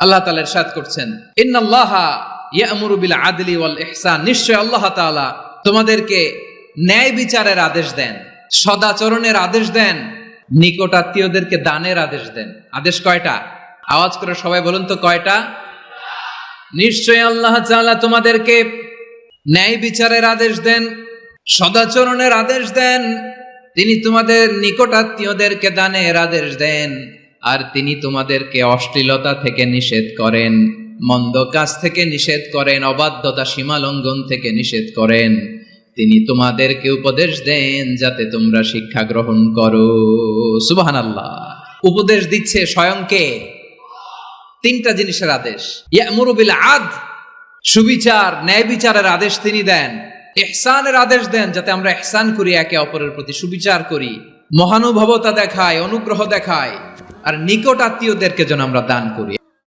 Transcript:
আল্লাহ তাআলা ইরশাদ করছেন, ইন্নাল্লাহা ইয়া'মুরু বিল আদলি ওয়াল ইহসান, নিশ্চয় আল্লাহ তাআলা তোমাদেরকে ন্যায় বিচারের আদেশ দেন, সদাচরণের আদেশ দেন, নিকট আত্মীয়দেরকে দানের আদেশ দেন। আদেশ কয়টা? আওয়াজ করে সবাই বলুন তো কয়টা? নিশ্চয় আল্লাহ তাআলা তোমাদেরকে ন্যায় বিচারের আদেশ দেন, সদাচরণের আদেশ দেন, তিনি তোমাদের নিকট আত্মীয়দেরকে দানের আদেশ দেন, আর তিনি তোমাদেরকে অশ্লীলতা থেকে নিষেধ করেন, মন্দ কাজ থেকে নিষেধ করেন, অবাধ্যতা সীমা লঙ্ঘন থেকে নিষেধ করেন। তিনি তোমাদেরকে উপদেশ দেন যাতে তোমরা শিক্ষা গ্রহণ করো। সুবহানাল্লাহ। উপদেশ দিচ্ছে স্বয়ং কে? তিনটা জিনিসের আদেশ। ইয়া'মুরু বিল আদল, সুবিচার ন্যায় বিচারের আদেশ তিনি দেন। ইহসানের আদেশ দেন, যাতে আমরা ইহসান করি, একে অপরের প্রতি সুবিচার করি, মহানুভবতা দেখায়, অনুগ্রহ দেখায়, আর নিকট আত্মীয়দেরকে যেন আমরা দান করি।